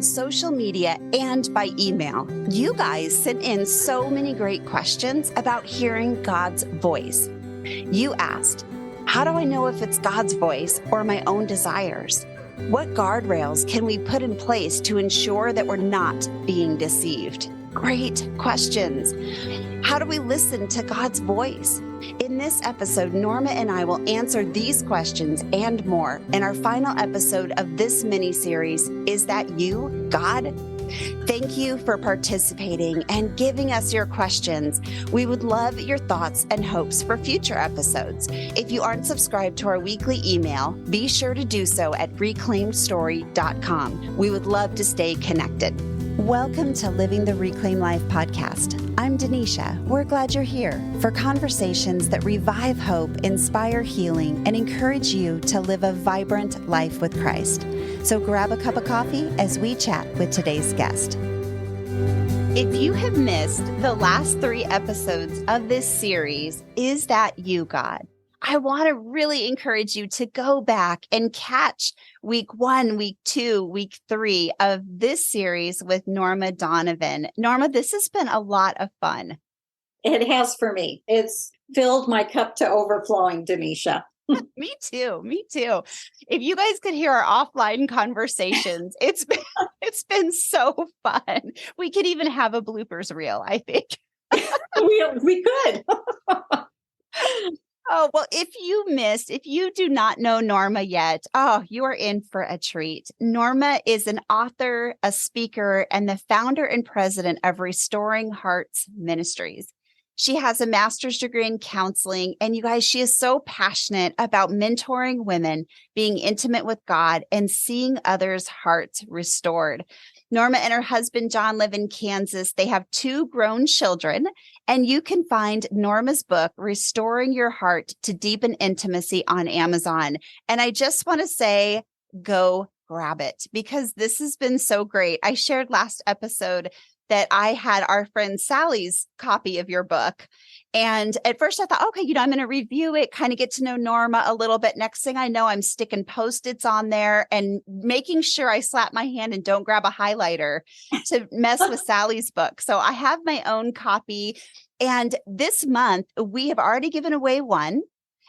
on social media and by email. You guys sent in so many great questions about hearing God's voice. You asked, how do I know if it's God's voice or my own desires? What guardrails can we put in place to ensure that we're not being deceived? Great questions. How do we listen to God's voice? In this episode, Norma and I will answer these questions and more in our final episode of this mini-series, Is That You, God? Thank you for participating and giving us your questions. We would love your thoughts and hopes for future episodes. If you aren't subscribed to our weekly email, be sure to do so at reclaimedstory.com. We would love to stay connected. Welcome to Living the Reclaim Life podcast. I'm Denisha. We're glad you're here for conversations that revive hope, inspire healing, and encourage you to live a vibrant life with Christ. So grab a cup of coffee as we chat with today's guest. If you have missed the last 3 episodes of this series, Is That You, God? I want to really encourage you to go back and catch week 1, week 2, week 3 of this series with Norma Donovan. Norma, this has been a lot of fun. It has for me. It's filled my cup to overflowing, Denisha. Me too. If you guys could hear our offline conversations, it's been so fun. We could even have a bloopers reel, I think. We could. Oh, well, if you do not know Norma yet, you are in for a treat. Norma is an author, a speaker, and the founder and president of Restoring Hearts Ministries. She has a master's degree in counseling, and you guys, she is so passionate about mentoring women, being intimate with God, and seeing others' hearts restored. Norma and her husband, John, live in Kansas. They have 2 grown children, and you can find Norma's book, Restoring Your Heart to Deepen Intimacy, on Amazon. And I just want to say, go grab it, because this has been so great. I shared last episode that I had our friend Sally's copy of your book. And at first I thought, okay, I'm going to review it, kind of get to know Norma a little bit. Next thing I know, I'm sticking Post-its on there and making sure I slap my hand and don't grab a highlighter to mess with Sally's book. So I have my own copy. And this month, we have already given away one,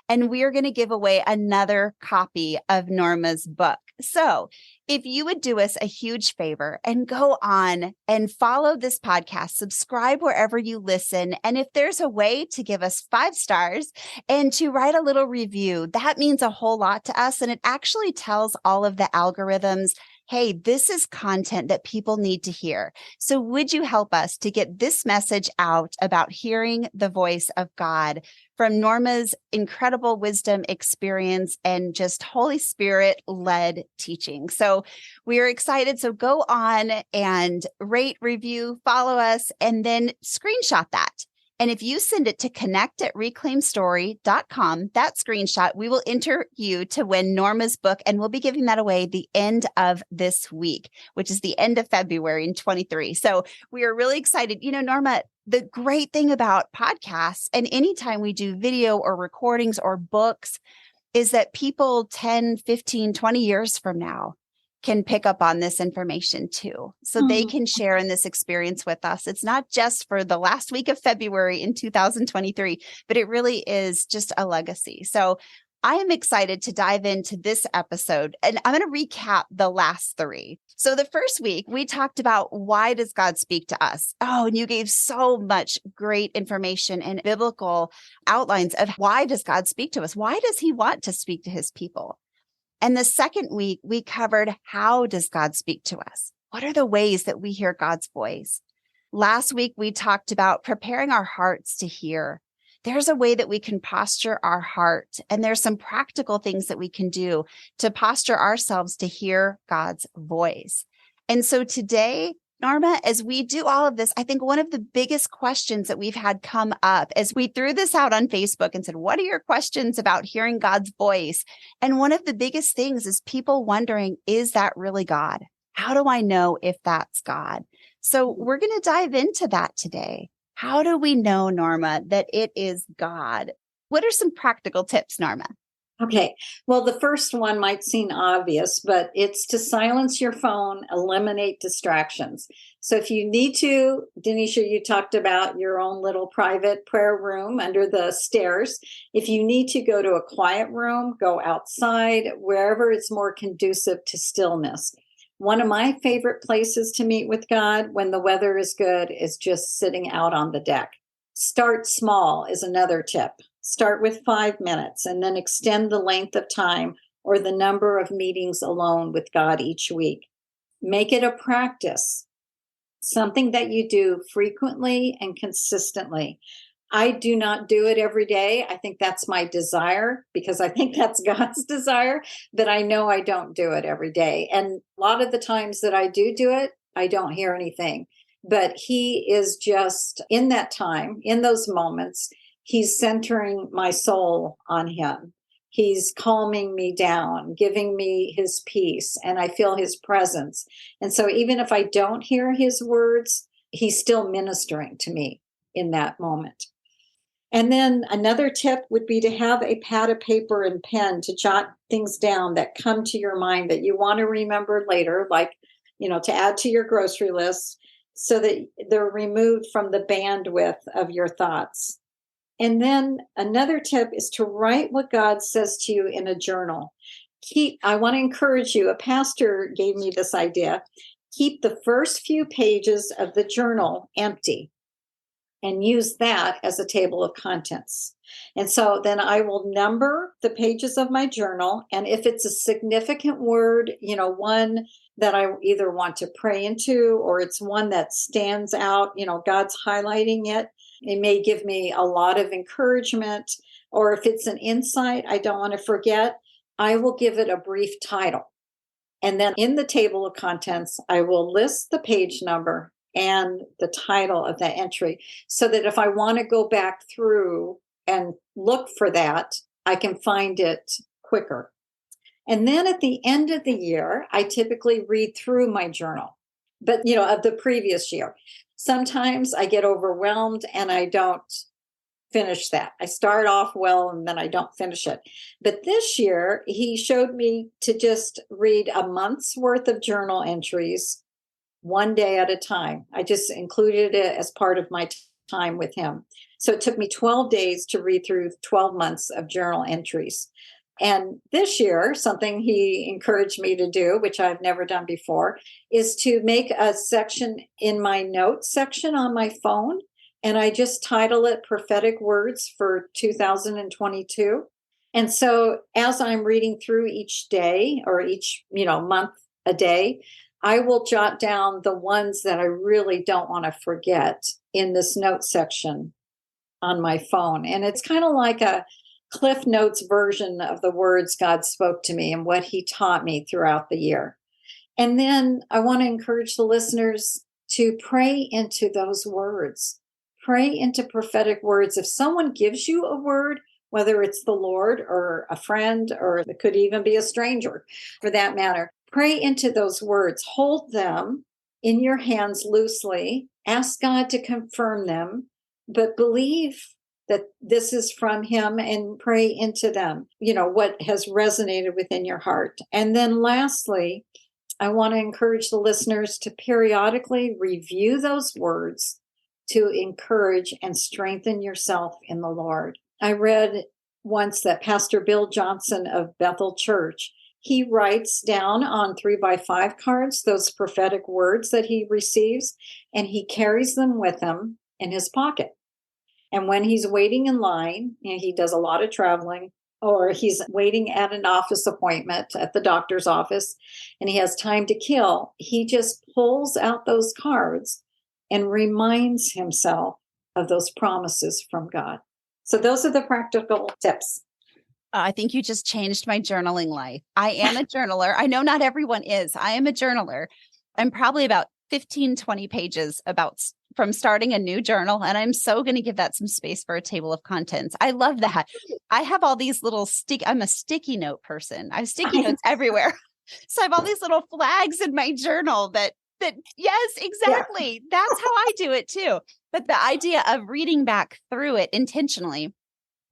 and we are going to give away another copy of Norma's book. So if you would do us a huge favor and go on and follow this podcast, subscribe wherever you listen. And if there's a way to give us 5 stars and to write a little review, that means a whole lot to us. And it actually tells all of the algorithms, hey, this is content that people need to hear. So would you help us to get this message out about hearing the voice of God from Norma's incredible wisdom, experience, and just Holy Spirit-led teaching? So we are excited. So go on and rate, review, follow us, and then screenshot that. And if you send it to connect@reclaimedstory.com, that screenshot, we will enter you to win Norma's book. And we'll be giving that away the end of this week, which is the end of February in 23. So we are really excited. Norma, the great thing about podcasts, and anytime we do video or recordings or books, is that people 10, 15, 20 years from now can pick up on this information too. So they can share in this experience with us. It's not just for the last week of February in 2023, but it really is just a legacy. So I am excited to dive into this episode, and I'm going to recap the last 3. So the first week, we talked about, why does God speak to us? Oh, and you gave so much great information and biblical outlines of why does God speak to us? Why does he want to speak to his people? And the second week, we covered, how does God speak to us? What are the ways that we hear God's voice? Last week, we talked about preparing our hearts to hear. There's a way that we can posture our heart, and there's some practical things that we can do to posture ourselves to hear God's voice. And so today, Norma, as we do all of this, I think one of the biggest questions that we've had come up as we threw this out on Facebook and said, what are your questions about hearing God's voice? And one of the biggest things is people wondering, is that really God? How do I know if that's God? So we're going to dive into that today. How do we know, Norma, that it is God? What are some practical tips, Norma? Okay. Well, the first one might seem obvious, but it's to silence your phone, eliminate distractions. So if you need to, Denisha, you talked about your own little private prayer room under the stairs. If you need to go to a quiet room, go outside, wherever it's more conducive to stillness. One of my favorite places to meet with God when the weather is good is just sitting out on the deck. Start small is another tip. Start with 5 minutes and then extend the length of time or the number of meetings alone with God each week. Make it a practice, something that you do frequently and consistently. I do not do it every day. I think that's my desire because I think that's God's desire, but I know I don't do it every day. And a lot of the times that I do it, I don't hear anything. But He is just in that time, in those moments, He's centering my soul on Him. He's calming me down, giving me His peace, and I feel His presence. And so even if I don't hear His words, He's still ministering to me in that moment. And then another tip would be to have a pad of paper and pen to jot things down that come to your mind that you want to remember later, like, to add to your grocery list so that they're removed from the bandwidth of your thoughts. And then another tip is to write what God says to you in a journal. I want to encourage you. A pastor gave me this idea. Keep the first few pages of the journal empty and use that as a table of contents. And so then I will number the pages of my journal. And if it's a significant word, one that I either want to pray into, or it's one that stands out, God's highlighting it. It may give me a lot of encouragement, or if it's an insight I don't want to forget, I will give it a brief title. And then in the table of contents, I will list the page number and the title of that entry so that if I want to go back through and look for that, I can find it quicker. And then at the end of the year, I typically read through my journal, but of the previous year. Sometimes I get overwhelmed and I don't finish that. I start off well and then I don't finish it. But this year, He showed me to just read a month's worth of journal entries one day at a time. I just included it as part of my time with Him. So it took me 12 days to read through 12 months of journal entries. And this year, something He encouraged me to do, which I've never done before, is to make a section in my notes section on my phone. And I just title it Prophetic Words for 2022. And so as I'm reading through each day or each, month a day, I will jot down the ones that I really don't want to forget in this note section on my phone. And it's kind of like a Cliff Notes version of the words God spoke to me and what He taught me throughout the year. And then I want to encourage the listeners to pray into those words. Pray into prophetic words. If someone gives you a word, whether it's the Lord or a friend, or it could even be a stranger for that matter, pray into those words. Hold them in your hands loosely. Ask God to confirm them, but believe that this is from Him and pray into them, what has resonated within your heart. And then lastly, I want to encourage the listeners to periodically review those words to encourage and strengthen yourself in the Lord. I read once that Pastor Bill Johnson of Bethel Church, he writes down on 3x5 cards those prophetic words that he receives, and he carries them with him in his pocket. And when he's waiting in line, and he does a lot of traveling, or he's waiting at an office appointment at the doctor's office, and he has time to kill, he just pulls out those cards and reminds himself of those promises from God. So those are the practical tips. I think you just changed my journaling life. I am a journaler. I know not everyone is. I am a journaler. I'm probably about 15, 20 pages from starting a new journal. And I'm so going to give that some space for a table of contents. I love that. I have all these little I'm a sticky note person. I have sticky notes everywhere. So I have all these little flags in my journal that yes, exactly. Yeah. That's how I do it too. But the idea of reading back through it intentionally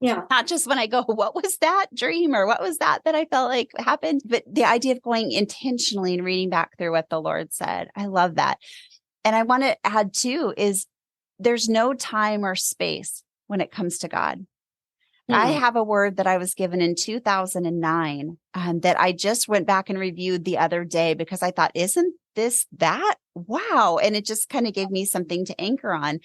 Yeah. Not just when I go, what was that dream or what was that I felt like happened? But the idea of going intentionally and reading back through what the Lord said. I love that. And I want to add too is there's no time or space when it comes to God. I have a word that I was given in 2009 that I just went back and reviewed the other day because I thought, isn't this that? Wow. And it just kind of gave me something to anchor on.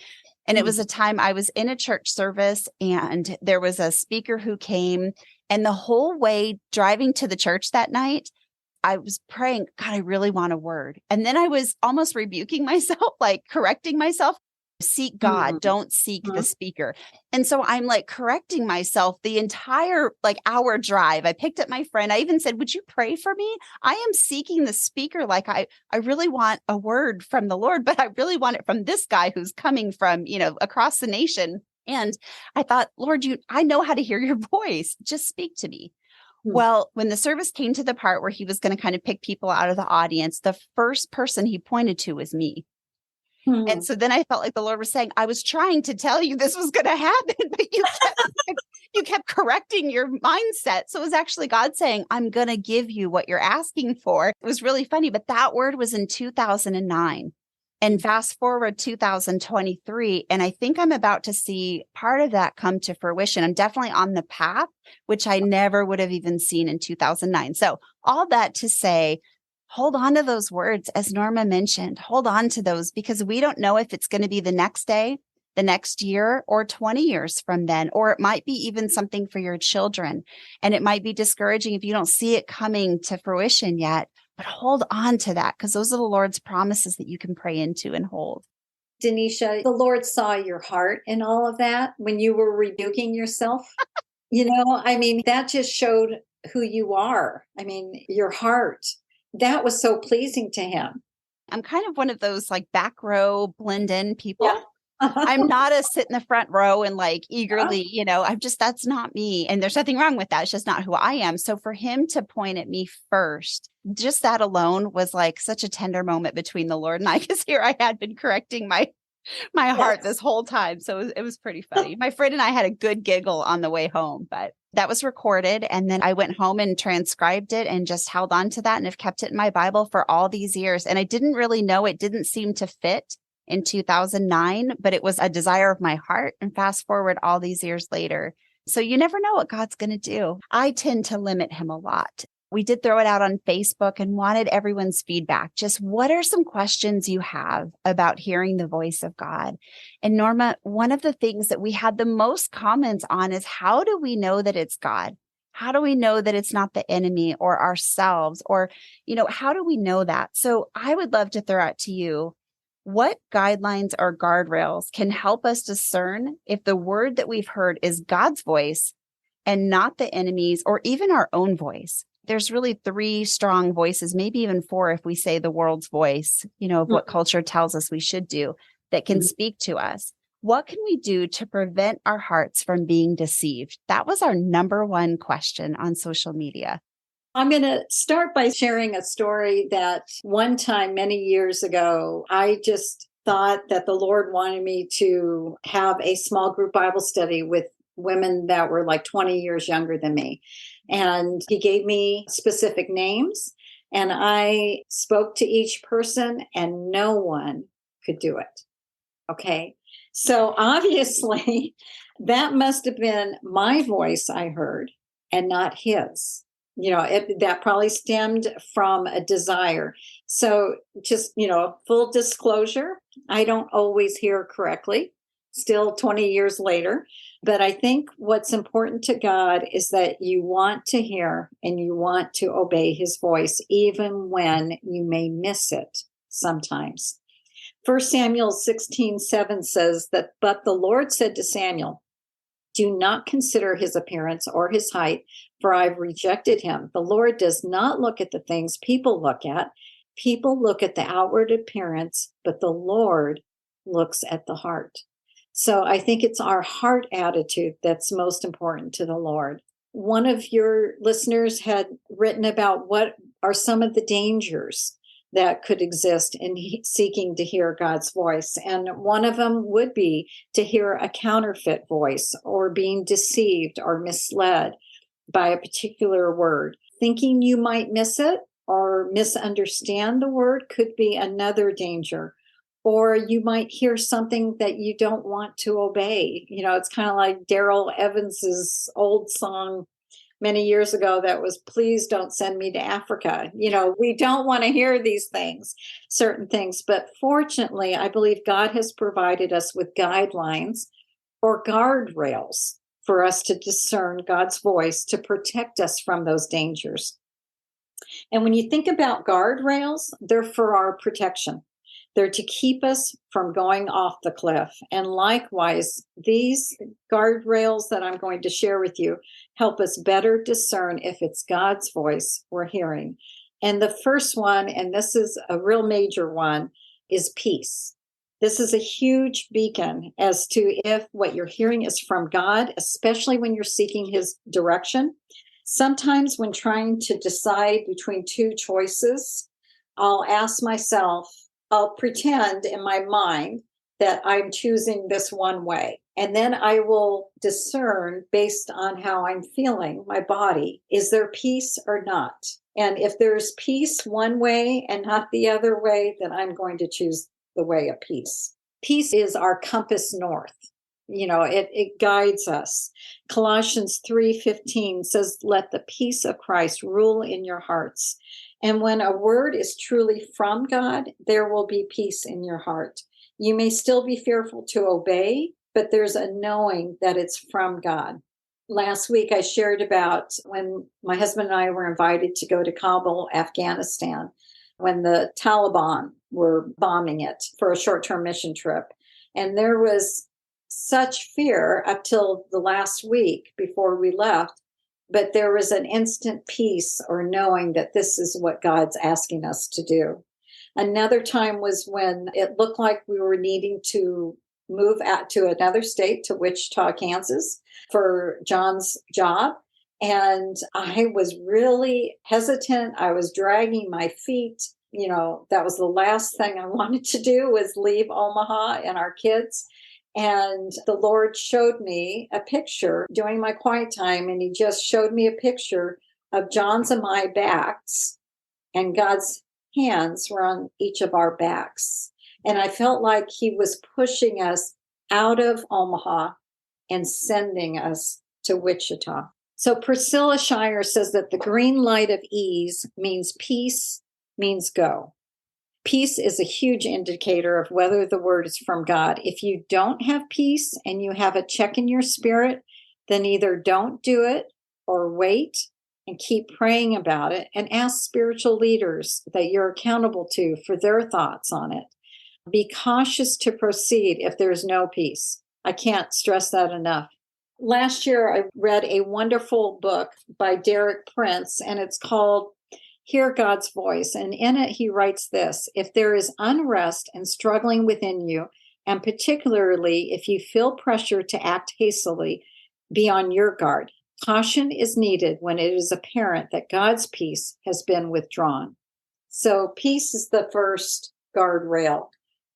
And it was a time I was in a church service and there was a speaker who came, and the whole way driving to the church that night, I was praying, God, I really want a word. And then I was almost rebuking myself, like correcting myself. Seek God, don't seek the speaker. And so I'm like correcting myself the entire like hour drive. I picked up my friend. I even said, would you pray for me? I am seeking the speaker. Like I really want a word from the Lord, but I really want it from this guy who's coming from, across the nation. And I thought, Lord, I know how to hear your voice. Just speak to me. Well, when the service came to the part where he was going to kind of pick people out of the audience, the first person he pointed to was me. And so then I felt like the Lord was saying, I was trying to tell you this was going to happen, but you kept correcting your mindset. So it was actually God saying, I'm going to give you what you're asking for. It was really funny, but that word was in 2009. And fast forward 2023, and I think I'm about to see part of that come to fruition. I'm definitely on the path, which I never would have even seen in 2009. So all that to say, hold on to those words, as Norma mentioned, hold on to those because we don't know if it's going to be the next day, the next year, or 20 years from then, or it might be even something for your children. And it might be discouraging if you don't see it coming to fruition yet, but hold on to that because those are the Lord's promises that you can pray into and hold. Denisha, the Lord saw your heart in all of that when you were rebuking yourself. That just showed who you are. Your heart. That was so pleasing to him. I'm kind of one of those like back row blend in people. Yeah. I'm not a sit in the front row and like eagerly, that's not me. And there's nothing wrong with that. It's just not who I am. So for him to point at me first, just that alone was like such a tender moment between the Lord and I, because here I had been correcting my heart this whole time. So it was pretty funny. My friend and I had a good giggle on the way home, but that was recorded. And then I went home and transcribed it and just held on to that and have kept it in my Bible for all these years. And I didn't really know, it didn't seem to fit in 2009, but it was a desire of my heart. And fast forward all these years later. So you never know what God's going to do. I tend to limit him a lot. We did throw it out on Facebook and wanted everyone's feedback. Just what are some questions you have about hearing the voice of God? And Norma, one of the things that we had the most comments on is how do we know that it's God? How do we know that it's not the enemy or ourselves? Or, how do we know that? So I would love to throw out to you, what guidelines or guardrails can help us discern if the word that we've heard is God's voice and not the enemy's or even our own voice? There's really 3 strong voices, maybe even 4 if we say the world's voice, of what culture tells us we should do, that can speak to us. What can we do to prevent our hearts from being deceived? That was our number 1 question on social media. I'm going to start by sharing a story that one time many years ago, I just thought that the Lord wanted me to have a small group Bible study with women that were like 20 years younger than me. And he gave me specific names and I spoke to each person and no one could do it. Okay. So obviously that must have been my voice I heard and not his. That probably stemmed from a desire. So just, full disclosure, I don't always hear correctly, still 20 years later. But I think what's important to God is that you want to hear and you want to obey his voice, even when you may miss it sometimes. 1 Samuel 16:7 says that, but the Lord said to Samuel, do not consider his appearance or his height, for I've rejected him. The Lord does not look at the things people look at. People look at the outward appearance, but the Lord looks at the heart. So I think it's our heart attitude that's most important to the Lord. One of your listeners had written about what are some of the dangers that could exist in seeking to hear God's voice. And one of them would be to hear a counterfeit voice or being deceived or misled by a particular word. Thinking you might miss it or misunderstand the word could be another danger. Or you might hear something that you don't want to obey. It's kind of like Daryl Evans's old song many years ago that was, "Please don't send me to Africa." We don't want to hear these things, certain things. But fortunately, I believe God has provided us with guidelines or guardrails for us to discern God's voice to protect us from those dangers. And when you think about guardrails, they're for our protection. They're to keep us from going off the cliff. And likewise, these guardrails that I'm going to share with you help us better discern if it's God's voice we're hearing. And the first one, and this is a real major one, is peace. This is a huge beacon as to if what you're hearing is from God, especially when you're seeking his direction. Sometimes when trying to decide between two choices, I'll ask myself, I'll pretend in my mind that I'm choosing this one way. And then I will discern based on how I'm feeling, my body, is there peace or not? And if there's peace one way and not the other way, then I'm going to choose the way of peace. Peace is our compass north. It guides us. Colossians 3:15 says, "Let the peace of Christ rule in your hearts." And when a word is truly from God, there will be peace in your heart. You may still be fearful to obey, but there's a knowing that it's from God. Last week, I shared about when my husband and I were invited to go to Kabul, Afghanistan, when the Taliban were bombing it for a short-term mission trip. And there was such fear up till the last week before we left. But there was an instant peace or knowing that this is what God's asking us to do. Another time was when it looked like we were needing to move out to another state, to Wichita, Kansas, for John's job. And I was really hesitant. I was dragging my feet. That was the last thing I wanted to do, was leave Omaha and our kids. And the Lord showed me a picture during my quiet time, and he just showed me a picture of John's and my backs, and God's hands were on each of our backs. And I felt like he was pushing us out of Omaha and sending us to Wichita. So Priscilla Shire says that the green light of ease means peace, means go. Peace is a huge indicator of whether the word is from God. If you don't have peace and you have a check in your spirit, then either don't do it or wait and keep praying about it and ask spiritual leaders that you're accountable to for their thoughts on it. Be cautious to proceed if there's no peace. I can't stress that enough. Last year, I read a wonderful book by Derek Prince, and it's called Hear God's Voice. And in it, he writes this: if there is unrest and struggling within you, and particularly if you feel pressure to act hastily, be on your guard. Caution is needed when it is apparent that God's peace has been withdrawn. So peace is the first guardrail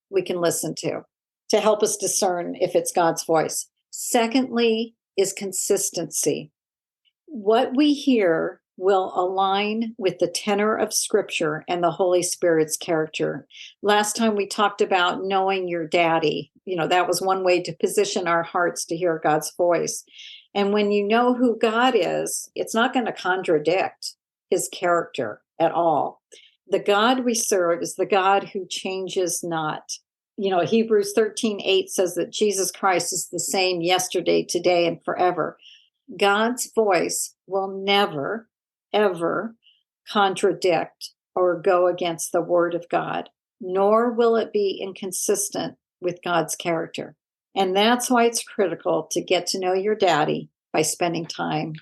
we can listen to help us discern if it's God's voice. Secondly is consistency. What we hear will align with the tenor of Scripture and the Holy Spirit's character. Last time we talked about knowing your daddy. That was one way to position our hearts to hear God's voice. And when you know who God is, it's not going to contradict his character at all. The God we serve is the God who changes not. Hebrews 13:8 says that Jesus Christ is the same yesterday, today, and forever. God's voice will never, ever contradict or go against the word of God, nor will it be inconsistent with God's character. And that's why it's critical to get to know your daddy by spending time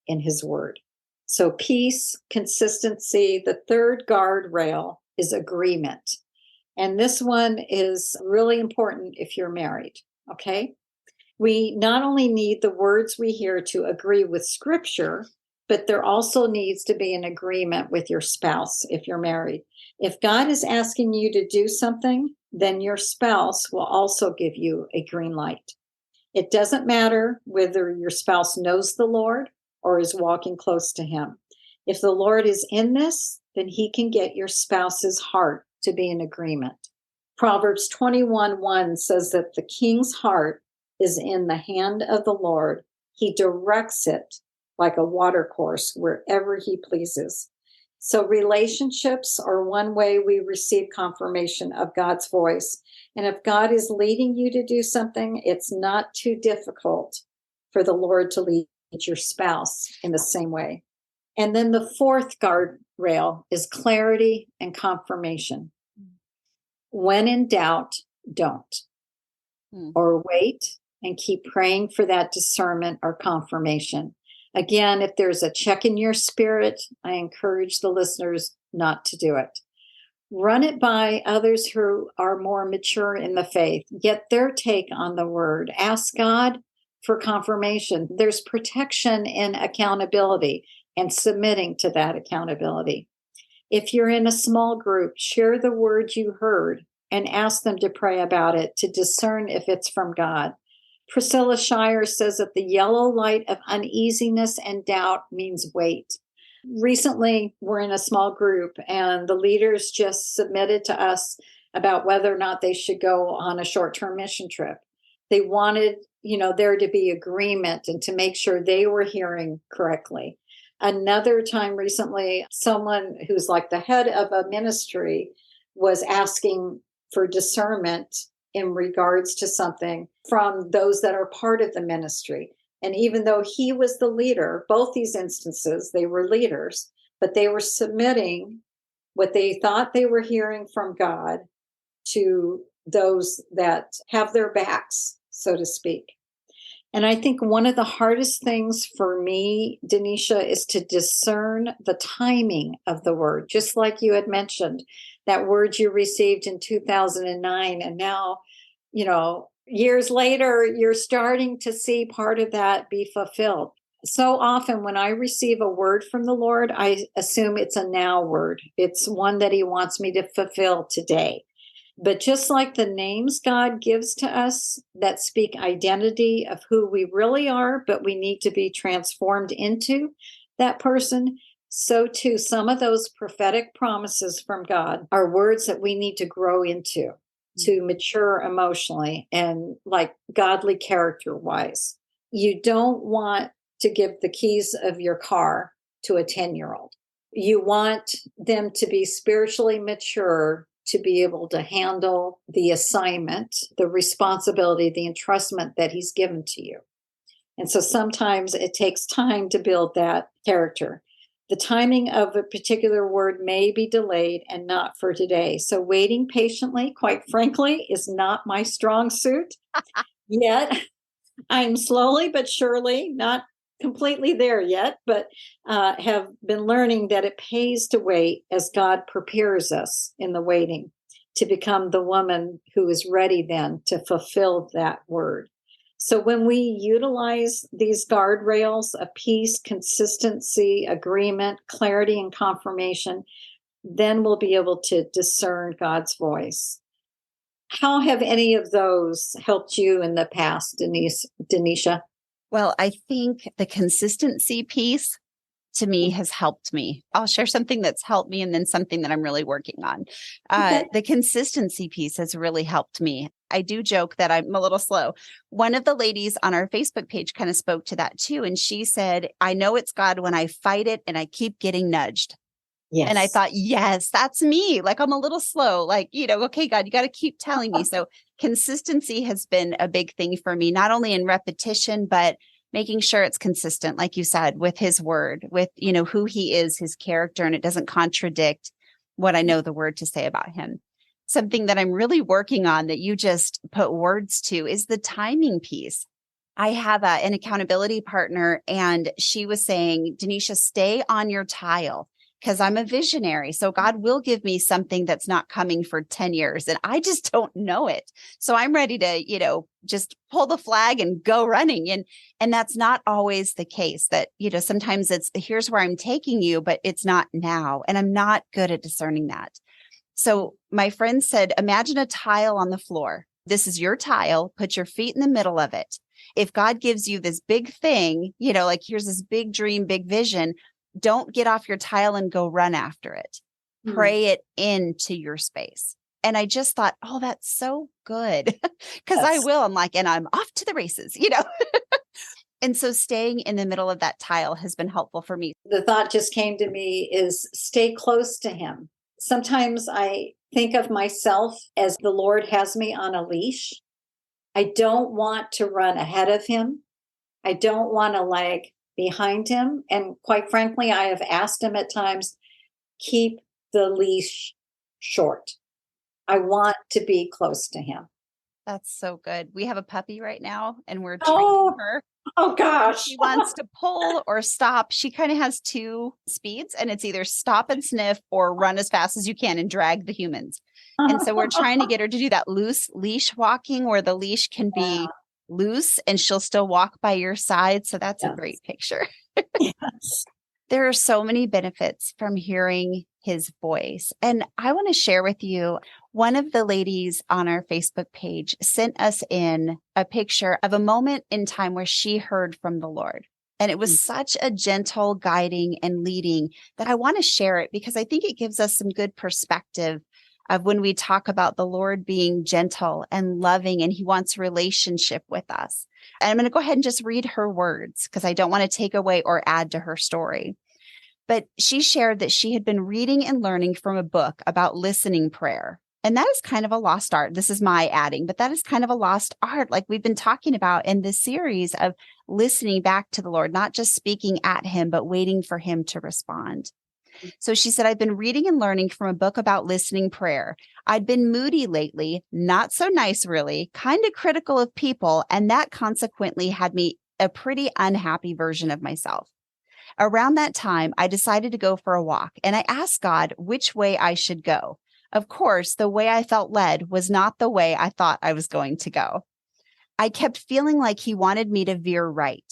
in his word. So peace, consistency. The third guardrail is agreement. And this one is really important if you're married, okay? We not only need the words we hear to agree with Scripture, but there also needs to be an agreement with your spouse if you're married. If God is asking you to do something, then your spouse will also give you a green light. It doesn't matter whether your spouse knows the Lord or is walking close to him. If the Lord is in this, then he can get your spouse's heart to be in agreement. Proverbs 21:1 says that the king's heart is in the hand of the Lord. He directs it like a watercourse wherever he pleases. So relationships are one way we receive confirmation of God's voice. And if God is leading you to do something, it's not too difficult for the Lord to lead your spouse in the same way. And then the fourth guardrail is clarity and confirmation. When in doubt, don't. Or wait and keep praying for that discernment or confirmation. Again, if there's a check in your spirit, I encourage the listeners not to do it. Run it by others who are more mature in the faith. Get their take on the word. Ask God for confirmation. There's protection in accountability and submitting to that accountability. If you're in a small group, share the word you heard and ask them to pray about it to discern if it's from God. Priscilla Shire says that the yellow light of uneasiness and doubt means wait. Recently, we're in a small group and the leaders just submitted to us about whether or not they should go on a short-term mission trip. They wanted, there to be agreement and to make sure they were hearing correctly. Another time recently, someone who's like the head of a ministry was asking for discernment in regards to something from those that are part of the ministry. And even though he was the leader, both these instances, they were leaders, but they were submitting what they thought they were hearing from God to those that have their backs, so to speak. And I think one of the hardest things for me, Denisha, is to discern the timing of the word, just like you had mentioned, that word you received in 2009. And now, years later, you're starting to see part of that be fulfilled. So often when I receive a word from the Lord, I assume it's a now word. It's one that he wants me to fulfill today. But just like the names God gives to us that speak identity of who we really are, but we need to be transformed into that person, so too some of those prophetic promises from God are words that we need to grow into, to mature emotionally and like godly character wise. You don't want to give the keys of your car to a 10-year-old. You want them to be spiritually mature to be able to handle the assignment, the responsibility, the entrustment that he's given to you. And so sometimes it takes time to build that character. The timing of a particular word may be delayed and not for today. So waiting patiently, quite frankly, is not my strong suit. Yet I'm slowly but surely, not completely there yet, but have been learning that it pays to wait as God prepares us in the waiting to become the woman who is ready then to fulfill that word. So when we utilize these guardrails of peace, consistency, agreement, clarity, and confirmation, then we'll be able to discern God's voice. How have any of those helped you in the past, Denisha? Well, I think the consistency piece to me has helped me. I'll share something that's helped me and then something that I'm really working on. Okay. The consistency piece has really helped me. I do joke that I'm a little slow. One of the ladies on our Facebook page kind of spoke to that too. And she said, I know it's God when I fight it and I keep getting nudged. Yes. And I thought, yes, that's me. Like I'm a little slow, okay, God, you got to keep telling me. So consistency has been a big thing for me, not only in repetition, but making sure it's consistent, like you said, with his word, with, who he is, his character, and it doesn't contradict what I know the word to say about him. Something that I'm really working on that you just put words to is the timing piece. I have an accountability partner, and she was saying, Denisha, stay on your tile. Because I'm a visionary. So God will give me something that's not coming for 10 years. And I just don't know it. So I'm ready to, just pull the flag and go running. And that's not always the case. That, sometimes it's here's where I'm taking you, but it's not now. And I'm not good at discerning that. So my friend said, imagine a tile on the floor. This is your tile. Put your feet in the middle of it. If God gives you this big thing, like here's this big dream, big vision, don't get off your tile and go run after it. Pray it into your space. And I just thought, oh, that's so good. Because I will. I'm like, and I'm off to the races, And so staying in the middle of that tile has been helpful for me. The thought just came to me is stay close to him. Sometimes I think of myself as the Lord has me on a leash. I don't want to run ahead of him. I don't want to lag behind him. And quite frankly, I have asked him at times, keep the leash short. I want to be close to him. That's so good. We have a puppy right now and we're training her. Oh gosh. She wants to pull or stop. She kind of has two speeds, and it's either stop and sniff or run as fast as you can and drag the humans. And so we're trying to get her to do that loose leash walking where the leash can be loose and she'll still walk by your side. So that's a great picture. Yes. There are so many benefits from hearing his voice. And I want to share with you, one of the ladies on our Facebook page sent us in a picture of a moment in time where she heard from the Lord. And it was such a gentle guiding and leading that I want to share it because I think it gives us some good perspective of when we talk about the Lord being gentle and loving, and he wants a relationship with us. And I'm going to go ahead and just read her words because I don't want to take away or add to her story. But she shared that she had been reading and learning from a book about listening prayer. And that is kind of a lost art. This is my adding, but that is kind of a lost art, like we've been talking about in this series of listening back to the Lord, not just speaking at him, but waiting for him to respond. So she said, I've been reading and learning from a book about listening prayer. I'd been moody lately, not so nice, really, kind of critical of people. And that consequently had me a pretty unhappy version of myself. Around that time, I decided to go for a walk, and I asked God which way I should go. Of course, the way I felt led was not the way I thought I was going to go. I kept feeling like he wanted me to veer right.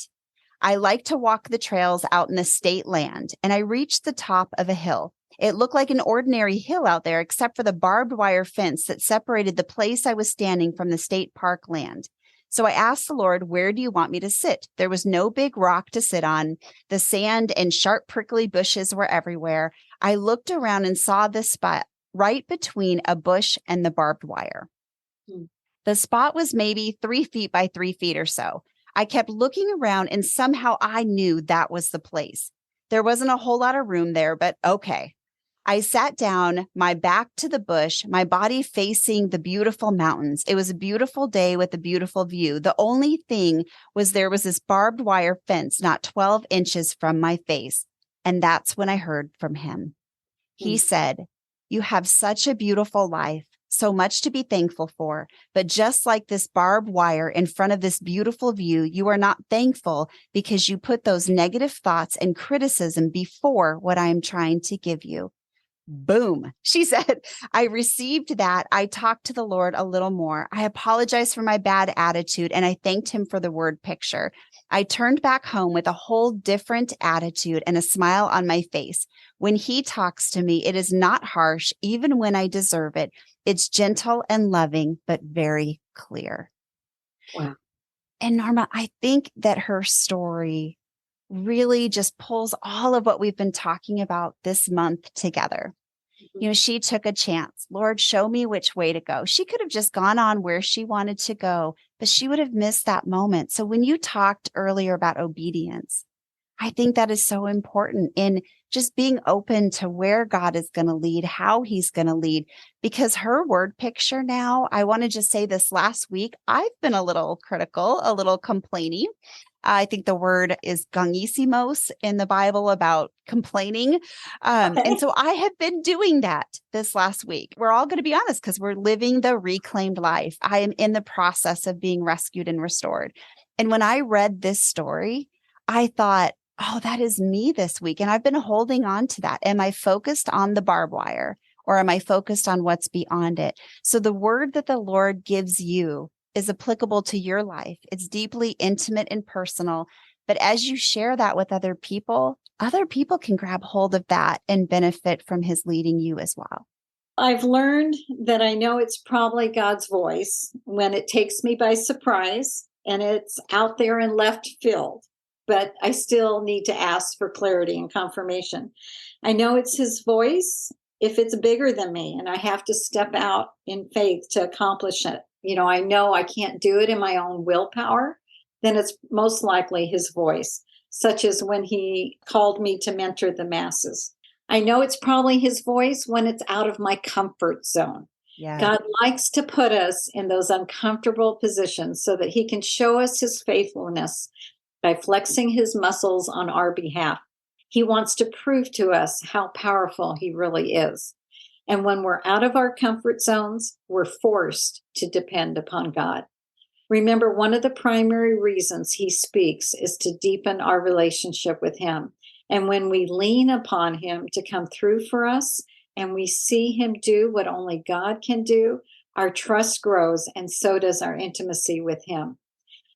I like to walk the trails out in the state land, and I reached the top of a hill. It looked like an ordinary hill out there, except for the barbed wire fence that separated the place I was standing from the state park land. So I asked the Lord, where do you want me to sit? There was no big rock to sit on. The sand and sharp, prickly bushes were everywhere. I looked around and saw this spot right between a bush and the barbed wire. The spot was maybe 3 feet by 3 feet or so. I kept looking around and somehow I knew that was the place. There wasn't a whole lot of room there, but okay. I sat down, my back to the bush, my body facing the beautiful mountains. It was a beautiful day with a beautiful view. The only thing was there was this barbed wire fence not 12 inches from my face. And that's when I heard from him. He said, you have such a beautiful life, so much to be thankful for. But just like this barbed wire in front of this beautiful view, you are not thankful because you put those negative thoughts and criticism before what I am trying to give you. Boom. She said, I received that. I talked to the Lord a little more. I apologized for my bad attitude and I thanked him for the word picture. I turned back home with a whole different attitude and a smile on my face. When he talks to me, it is not harsh, even when I deserve it. It's gentle and loving, but very clear. Wow. And Norma, I think that her story really just pulls all of what we've been talking about this month together. She took a chance. Lord, show me which way to go. She could have just gone on where she wanted to go, but she would have missed that moment. So when you talked earlier about obedience, I think that is so important in just being open to where God is going to lead, how he's going to lead, because her word picture now, I want to just say this last week, I've been a little critical, a little complaining. I think the word is gangisimos in the Bible about complaining. And so I have been doing that this last week. We're all going to be honest because we're living the reclaimed life. I am in the process of being rescued and restored. And when I read this story, I thought, oh, that is me this week. And I've been holding on to that. Am I focused on the barbed wire or am I focused on what's beyond it? So the word that the Lord gives you is applicable to your life. It's deeply intimate and personal. But as you share that with other people can grab hold of that and benefit from his leading you as well. I've learned that I know it's probably God's voice when it takes me by surprise and it's out there in left field, but I still need to ask for clarity and confirmation. I know it's his voice if it's bigger than me and I have to step out in faith to accomplish it. I know I can't do it in my own willpower, then it's most likely his voice, such as when he called me to mentor the masses. I know it's probably his voice when it's out of my comfort zone. Yeah. God likes to put us in those uncomfortable positions so that he can show us his faithfulness by flexing his muscles on our behalf. He wants to prove to us how powerful he really is. And when we're out of our comfort zones, we're forced to depend upon God. Remember, one of the primary reasons he speaks is to deepen our relationship with him. And when we lean upon him to come through for us and we see him do what only God can do, our trust grows and so does our intimacy with him.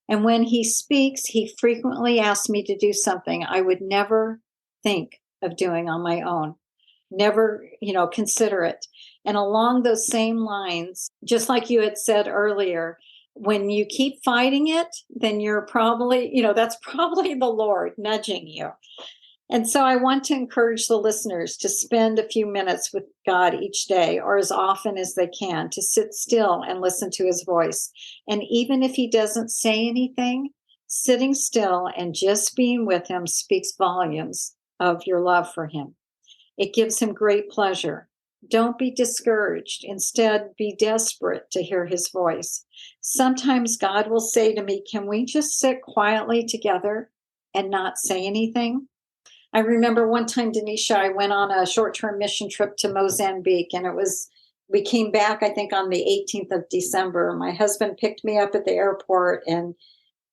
And when he speaks, he frequently asks me to do something I would never think of doing on my own. Never, consider it. And along those same lines, just like you had said earlier, when you keep fighting it, then you're probably, that's probably the Lord nudging you. And so I want to encourage the listeners to spend a few minutes with God each day or as often as they can to sit still and listen to his voice. And even if he doesn't say anything, sitting still and just being with him speaks volumes of your love for him. It gives him great pleasure. Don't be discouraged. Instead, be desperate to hear his voice. Sometimes God will say to me, can we just sit quietly together and not say anything? I remember one time, Denisha, I went on a short-term mission trip to Mozambique, and we came back, I think, on the 18th of December. My husband picked me up at the airport, and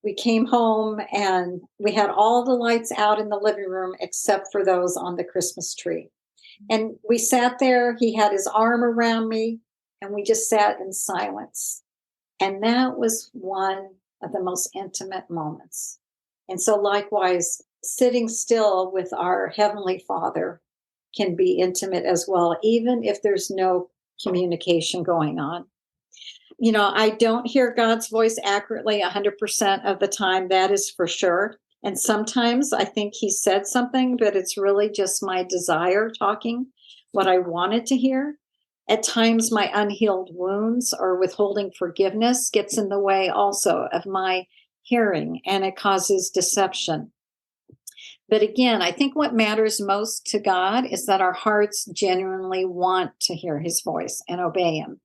we came home, and we had all the lights out in the living room except for those on the Christmas tree. And we sat there, he had his arm around me, and we just sat in silence. And that was one of the most intimate moments. And so likewise, sitting still with our Heavenly Father can be intimate as well, even if there's no communication going on. I don't hear God's voice accurately 100% of the time, that is for sure. And sometimes I think he said something, but it's really just my desire talking, what I wanted to hear. At times, my unhealed wounds or withholding forgiveness gets in the way also of my hearing, and it causes deception. But again, I think what matters most to God is that our hearts genuinely want to hear his voice and obey him.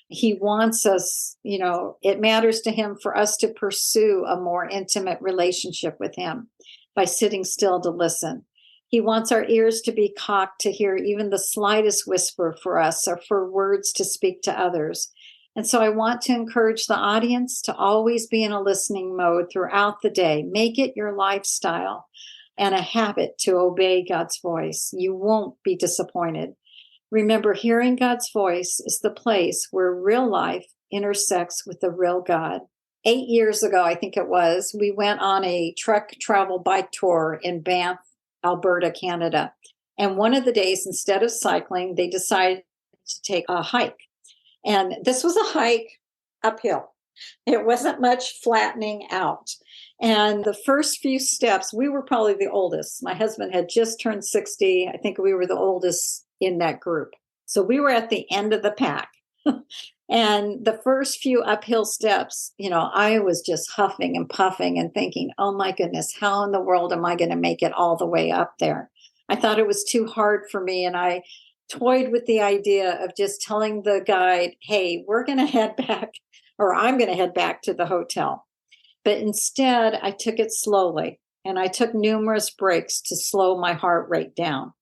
He wants us, it matters to him for us to pursue a more intimate relationship with him by sitting still to listen. He wants our ears to be cocked to hear even the slightest whisper for us or for words to speak to others. And so I want to encourage the audience to always be in a listening mode throughout the day. Make it your lifestyle and a habit to obey God's voice. You won't be disappointed. Remember, hearing God's voice is the place where real life intersects with the real God. 8 years ago, I think it was, we went on a truck travel bike tour in Banff, Alberta, Canada. And one of the days, instead of cycling, they decided to take a hike. And this was a hike uphill. It wasn't much flattening out. And the first few steps, we were probably the oldest. My husband had just turned 60. I think we were the oldest in that group. So we were at the end of the pack. And the first few uphill steps, I was just huffing and puffing and thinking, oh my goodness, how in the world am I going to make it all the way up there? I thought it was too hard for me. And I toyed with the idea of just telling the guide, hey, we're going to head back, or I'm going to head back to the hotel. But instead, I took it slowly, and I took numerous breaks to slow my heart rate down.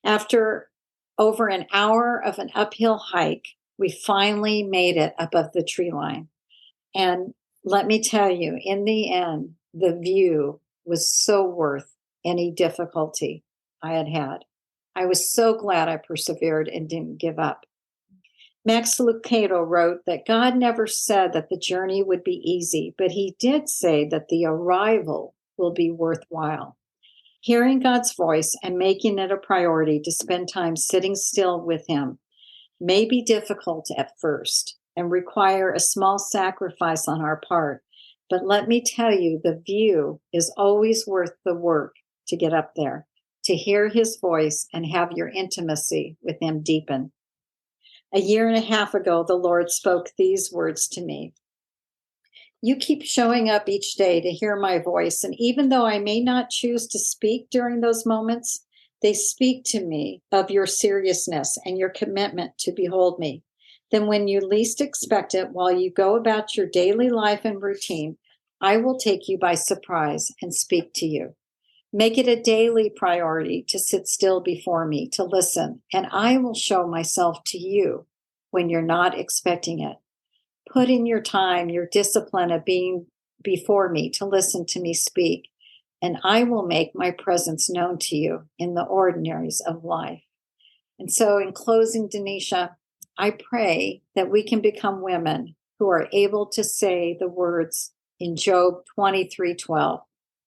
After over an hour of an uphill hike, we finally made it above the tree line. And let me tell you, in the end, the view was so worth any difficulty I had had. I was so glad I persevered and didn't give up. Max Lucado wrote that God never said that the journey would be easy, but he did say that the arrival will be worthwhile. Hearing God's voice and making it a priority to spend time sitting still with him may be difficult at first and require a small sacrifice on our part. But let me tell you, the view is always worth the work to get up there, to hear his voice and have your intimacy with him deepen. A year and a half ago, the Lord spoke these words to me. You keep showing up each day to hear my voice, and even though I may not choose to speak during those moments, they speak to me of your seriousness and your commitment to behold me. Then when you least expect it, while you go about your daily life and routine, I will take you by surprise and speak to you. Make it a daily priority to sit still before me, to listen, and I will show myself to you when you're not expecting it. Put in your time, your discipline of being before me to listen to me speak, and I will make my presence known to you in the ordinaries of life. And so in closing, Denisha, I pray that we can become women who are able to say the words in Job 23:12.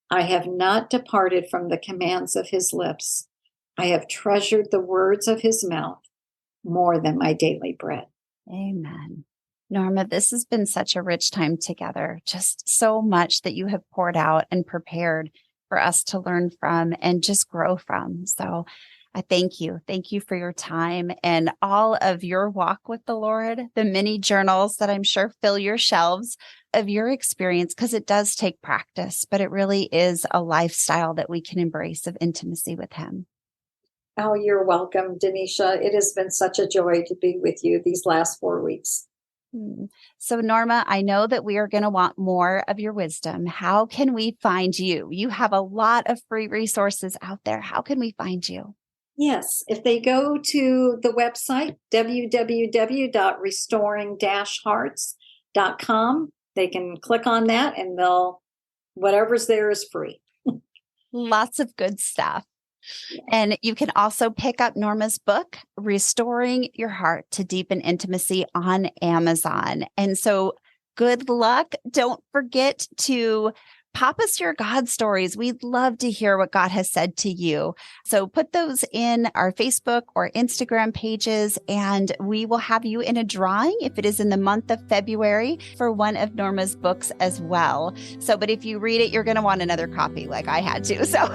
I have not departed from the commands of his lips. I have treasured the words of his mouth more than my daily bread. Amen. Norma, this has been such a rich time together. Just so much that you have poured out and prepared for us to learn from and just grow from. So I thank you. Thank you for your time and all of your walk with the Lord, the many journals that I'm sure fill your shelves of your experience, because it does take practice, but it really is a lifestyle that we can embrace of intimacy with him. Oh, you're welcome, Denisha. It has been such a joy to be with you these last 4 weeks. So, Norma, I know that we are going to want more of your wisdom. How can we find you? You have a lot of free resources out there. How can we find you? Yes, if they go to the website, www.restoring-hearts.com, they can click on that and whatever's there is free. Lots of good stuff. And you can also pick up Norma's book, Restoring Your Heart to Deepen Intimacy, on Amazon. And so good luck. Don't forget to pop us your God stories. We'd love to hear what God has said to you. So put those in our Facebook or Instagram pages, and we will have you in a drawing if it is in the month of February for one of Norma's books as well. So, but if you read it, you're going to want another copy like I had to. So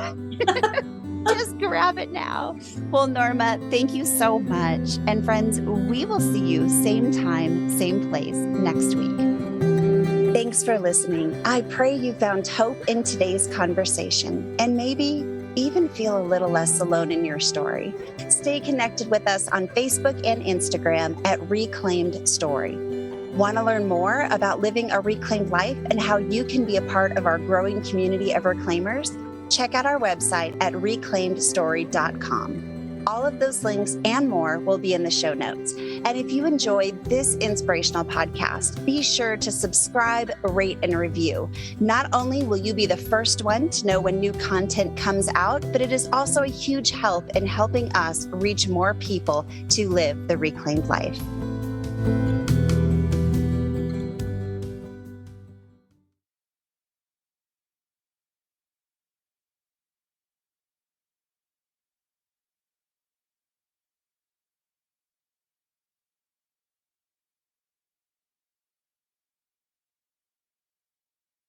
just grab it now. Well, Norma, thank you so much. And friends, we will see you same time, same place next week. Thanks for listening. I pray you found hope in today's conversation and maybe even feel a little less alone in your story. Stay connected with us on Facebook and Instagram at Reclaimed Story. Want to learn more about living a reclaimed life and how you can be a part of our growing community of reclaimers? Check out our website at reclaimedstory.com. All of those links and more will be in the show notes. And if you enjoyed this inspirational podcast, be sure to subscribe, rate, and review. Not only will you be the first one to know when new content comes out, but it is also a huge help in helping us reach more people to live the reclaimed life.